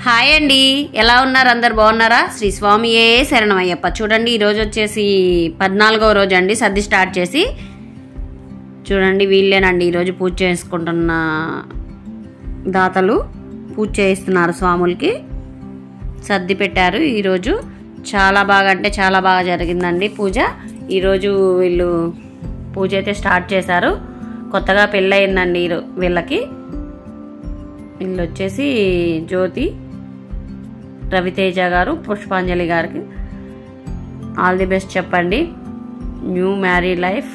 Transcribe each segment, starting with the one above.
Hi అండి, ఎలా ఉన్నారు? అందరు బాగున్నారా? శ్రీ స్వామియే శరణమయ్యప్ప. చూడండి, ఈరోజు వచ్చేసి 14వ రోజు అండి సర్ది స్టార్ట్ చేసి. చూడండి, వీళ్ళేనండి ఈరోజు పూజ చేసుకుంటున్న దాతలు. పూజ చేయిస్తున్నారు స్వాములకి. సర్ది పెట్టారు ఈరోజు. చాలా బాగా అంటే చాలా బాగా జరిగిందండి పూజ. ఈరోజు వీళ్ళు పూజ అయితే స్టార్ట్ చేశారు. కొత్తగా పెళ్ళయిందండి వీళ్ళకి. వీళ్ళు వచ్చేసి జ్యోతి, రవితేజ గారు, పుష్పాంజలి గారికి ఆల్ ది బెస్ట్ చెప్పండి. New married life.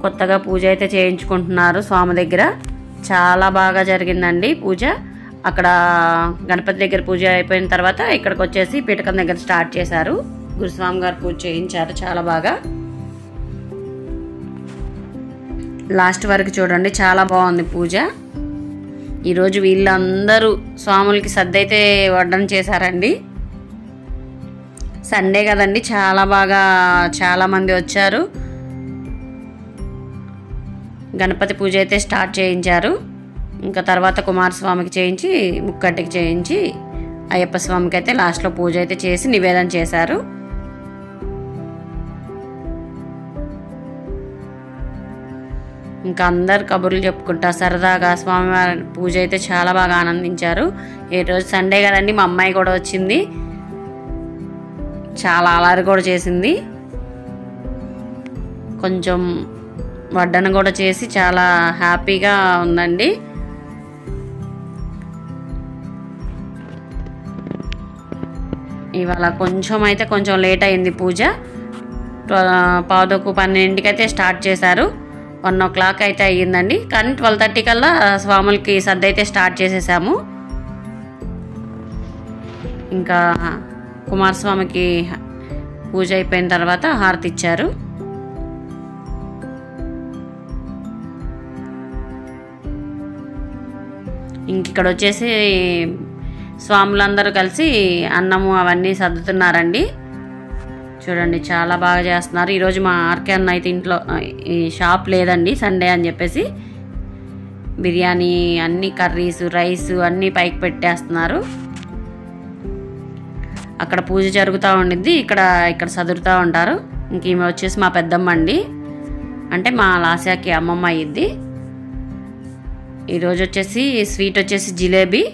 కొత్తగా పూజ అయితే చేయించుకుంటున్నారు స్వామి దగ్గర. చాలా బాగా జరిగిందండి పూజ. అక్కడ గణపతి దగ్గర పూజ అయిపోయిన తర్వాత ఇక్కడికి వచ్చేసి పీఠకం దగ్గర స్టార్ట్ చేశారు. గురుస్వామి గారు పూజ చేయించారు చాలా బాగా. లాస్ట్ వరకు చూడండి, చాలా బాగుంది పూజ. ఈరోజు వీళ్ళందరూ స్వాములకి సర్ది అయితే వడ్డన చేశారండి. సండే కదండి, చాలా మంది వచ్చారు. గణపతి పూజ అయితే స్టార్ట్ చేయించారు. ఇంకా తర్వాత కుమారస్వామికి చేయించి, ముక్కటికి చేయించి, అయ్యప్ప స్వామికి అయితే లాస్ట్లో పూజ అయితే చేసి నివేదన చేశారు. ఇంకా అందరు కబుర్లు చెప్పుకుంటా సరదాగా స్వామివారి పూజ అయితే చాలా బాగా ఆనందించారు. ఈరోజు సండే కదండి, మా అమ్మాయి కూడా వచ్చింది. చాలా అలరి కూడా చేసింది. కొంచెం వడ్డన కూడా చేసి చాలా హ్యాపీగా ఉందండి. ఇవాళ కొంచెం లేట్ అయింది పూజ. 11:12 అయితే స్టార్ట్ చేశారు. 1 o'clock అయితే అయ్యిందండి. కానీ 12:30 కల్లా స్వాములకి సర్ది అయితే స్టార్ట్ చేసేసాము. ఇంకా కుమారస్వామికి పూజ అయిపోయిన తర్వాత హారతి ఇచ్చారు. ఇంక ఇక్కడ వచ్చేసి స్వాములందరూ కలిసి అన్నము అవన్నీ సర్దుతున్నారండి. చూడండి, చాలా బాగా చేస్తున్నారు. ఈరోజు మా ఆర్కే అన్న అయితే ఇంట్లో ఈ షాప్ లేదండి, సండే అని చెప్పేసి బిర్యానీ అన్ని కర్రీస్, రైస్ అన్నీ పైకి పెట్టేస్తున్నారు. అక్కడ పూజ జరుగుతూ ఉండిద్ది, ఇక్కడ చదువుతూ ఉంటారు. ఇంక ఈమె వచ్చేసి మా పెద్దమ్మ అండి, అంటే మా లాస్యాకి అమ్మమ్మ అయ్యిద్ది. ఈరోజు వచ్చేసి స్వీట్ వచ్చేసి జిలేబీ.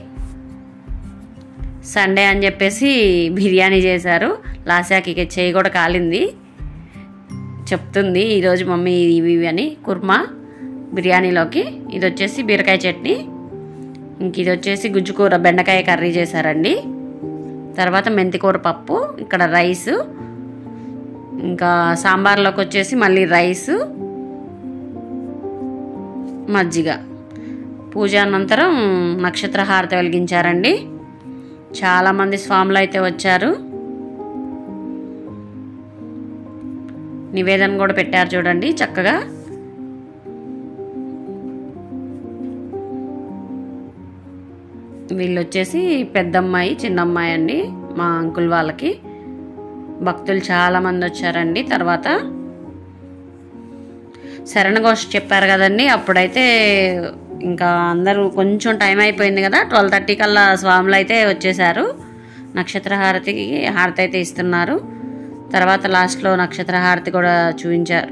సండే అని చెప్పేసి బిర్యానీ చేశారు. లాస్యాకి చేయి కూడా కాలింది. చెప్తుంది ఈరోజు మమ్మీ ఇవి అని. కుర్మా బిర్యానీలోకి. ఇది వచ్చేసి బీరకాయ చట్నీ. ఇంక ఇది వచ్చేసి గుజ్జుకూర బెండకాయ కర్రీ చేశారండి. తర్వాత మెంతికూర పప్పు. ఇక్కడ రైసు. ఇంకా సాంబార్లోకి వచ్చేసి మళ్ళీ రైసు, మజ్జిగ. పూజ అనంతరం నక్షత్ర హారతి వెలిగించారండి. చాలామంది స్వాములు అయితే వచ్చారు. నివేదన కూడా పెట్టారు చూడండి చక్కగా. వీళ్ళు వచ్చేసి పెద్దమ్మాయి, చిన్నమ్మాయి అండి మా అంకుల్ వాళ్ళకి. భక్తులు చాలామంది వచ్చారండి. తర్వాత శరణఘోష చెప్పారు కదండి, అప్పుడైతే ఇంకా అందరూ కొంచెం టైం అయిపోయింది కదా, 12:30 కల్లా స్వాములు అయితే వచ్చేసారు. నక్షత్ర హారతి అయితే ఇస్తున్నారు. తర్వాత లాస్ట్లో నక్షత్ర హారతి కూడా చూపించారు.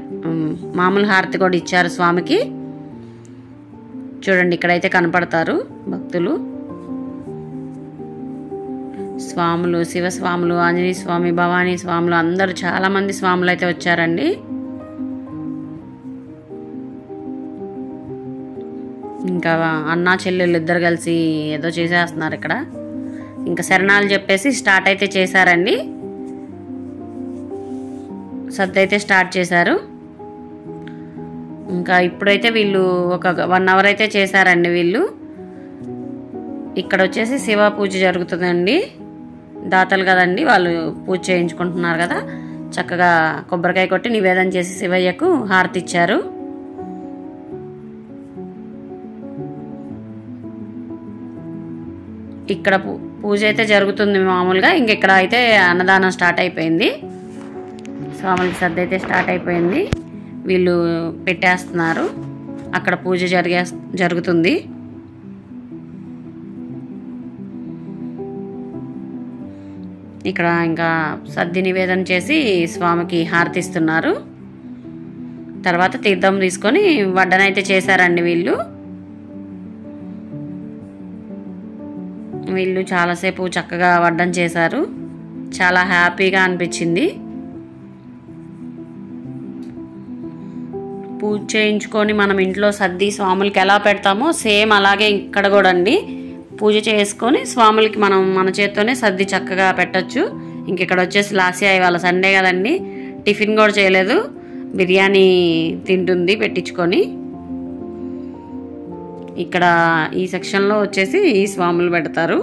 మామూలు హారతి కూడా ఇచ్చారు స్వామికి. చూడండి, ఇక్కడైతే కనపడతారు భక్తులు. స్వాములు, శివస్వాములు, ఆంజనేయ స్వామి, భవానీ స్వాములు అందరూ చాలామంది స్వాములు అయితే వచ్చారండి. ఇంకా అన్నా చెల్లెళ్ళు ఇద్దరు కలిసి ఏదో చేసేస్తున్నారు ఇక్కడ. ఇంకా శరణాలు చెప్పేసి స్టార్ట్ అయితే చేశారండి. సర్ది అయితే స్టార్ట్ చేశారు. ఇంకా ఇప్పుడైతే వీళ్ళు ఒక 1 hour అయితే చేశారండి వీళ్ళు. ఇక్కడ వచ్చేసి శివ పూజ జరుగుతుందండి. దాతలు కదండి, వాళ్ళు పూజ చేయించుకుంటున్నారు కదా. చక్కగా కొబ్బరికాయ కొట్టి నివేదన చేసి శివయ్యకు హారతి ఇచ్చారు. ఇక్కడ పూజ అయితే జరుగుతుంది మామూలుగా. ఇక్కడ అయితే అన్నదానం స్టార్ట్ అయిపోయింది. స్వాములకి సర్ది అయితే స్టార్ట్ అయిపోయింది. వీళ్ళు పెట్టేస్తున్నారు. అక్కడ పూజ జరుగుతుంది. ఇక్కడ ఇంకా సద్ది నివేదన చేసి స్వామికి హారతిస్తున్నారు. తర్వాత తీర్థం తీసుకొని వడ్డనైతే చేశారండి వీళ్ళు చాలాసేపు చక్కగా వడ్డన చేశారు. చాలా హ్యాపీగా అనిపించింది. పూజ చేయించుకొని మనం ఇంట్లో సర్ది స్వాములకి ఎలా పెడతామో సేమ్ అలాగే ఇక్కడ కూడా అండి పూజ చేసుకొని స్వాములకి మనం మన చేత్తోనే సర్ది చక్కగా పెట్టచ్చు. ఇంక ఇక్కడ వచ్చేసి లాస్యా ఇవాళ సండే కదండి, టిఫిన్ కూడా చేయలేదు, బిర్యానీ తింటుంది పెట్టించుకొని. ఇక్కడ ఈ సెక్షన్లో వచ్చేసి ఈ స్వాములు పెడతారు.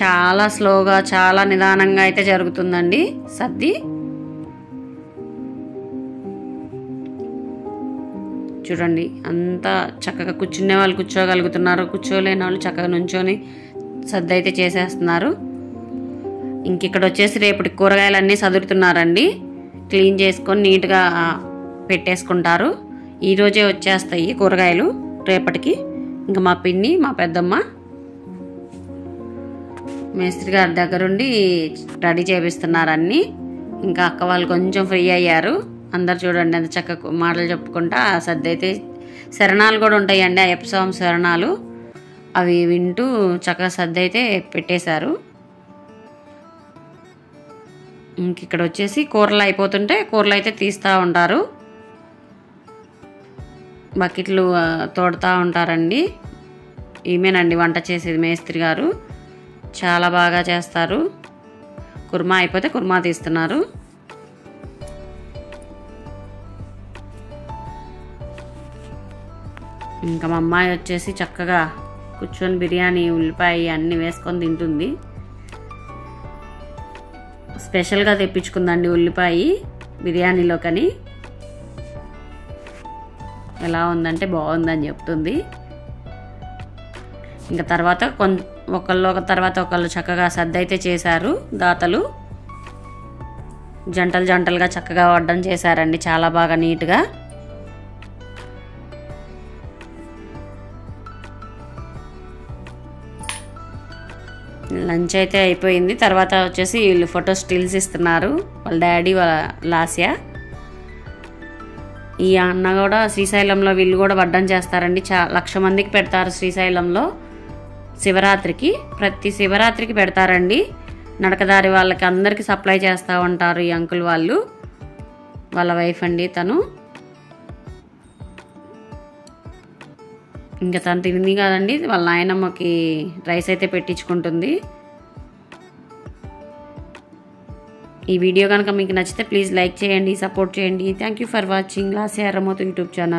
చాలా స్లోగా చాలా నిదానంగా అయితే జరుగుతుందండి సర్ది. చూడండి అంతా చక్కగా కూర్చునే వాళ్ళు కూర్చోగలుగుతున్నారు, కూర్చోలేని వాళ్ళు చక్కగా నుంచొని సర్ది అయితే చేసేస్తున్నారు. ఇంక ఇక్కడ వచ్చేసి రేపటి కూరగాయలన్నీ సదురుతున్నారండి. క్లీన్ చేసుకొని నీట్గా పెట్టేసుకుంటారు. ఈరోజే వచ్చేస్తాయి కూరగాయలు రేపటికి. ఇంకా మా పిన్ని మా పెద్దమ్మ మేస్త్రి గారి దగ్గరుండి రెడీ చేపిస్తున్నారు అన్నీ. ఇంకా అక్క వాళ్ళు కొంచెం ఫ్రీ అయ్యారు. అందరు చూడండి ఎంత చక్కగా మాటలు చెప్పుకుంటా సర్ది అయితే శరణాలు కూడా ఉంటాయండి, అయ్యప్ప స్వామి శరణాలు, అవి వింటూ చక్కగా సర్ది అయితే పెట్టేశారు. ఇంక ఇక్కడ వచ్చేసి కూరలు అయిపోతుంటే కూరలు అయితే తీస్తూ ఉంటారు, బకెట్లు తోడుతూ ఉంటారండి. ఈమెనండి వంట చేసేది మేస్త్రి గారు, చాలా బాగా చేస్తారు. కుర్మా అయిపోతే కుర్మా తీస్తున్నారు. ఇంకా మా అమ్మాయి వచ్చేసి చక్కగా కూర్చొని బిర్యానీ ఉల్లిపాయ అన్నీ వేసుకొని తింటుంది. స్పెషల్గా తెప్పించుకుందండి ఉల్లిపాయ బిర్యానీలోకని. ఎలా ఉందంటే బాగుందని చెప్తుంది. ఇంకా తర్వాత ఒకళ్ళు తర్వాత ఒకళ్ళు చక్కగా సర్ది అయితే చేశారు. దాతలు జంటలు జంటలుగా చక్కగా వడ్డం చేశారండి, చాలా బాగా నీట్గా. లంచ్ అయితే అయిపోయింది. తర్వాత వచ్చేసి వీళ్ళు ఫోటో స్టిల్స్ ఇస్తున్నారు, వాళ్ళ డాడీ వాళ్ళ లాస్యా. ఈ అన్న కూడా శ్రీశైలంలో వీళ్ళు కూడా వడ్డం చేస్తారండి. 1,00,000 మందికి పెడతారు శ్రీశైలంలో శివరాత్రికి. ప్రతి శివరాత్రికి పెడతారండి. నడకదారి వాళ్ళకి అందరికీ సప్లై చేస్తూ ఉంటారు ఈ అంకుల్ వాళ్ళు. వాళ్ళ వైఫ్ అండి తను. ఇంకా తను తింది కదండి, వాళ్ళ నాయనమ్మకి రైస్ అయితే పెట్టించుకుంటుంది. ఈ వీడియో కనుక మీకు నచ్చితే ప్లీజ్ లైక్ చేయండి, సపోర్ట్ చేయండి. Thank you for watching Lasya Erramothu YouTube channel.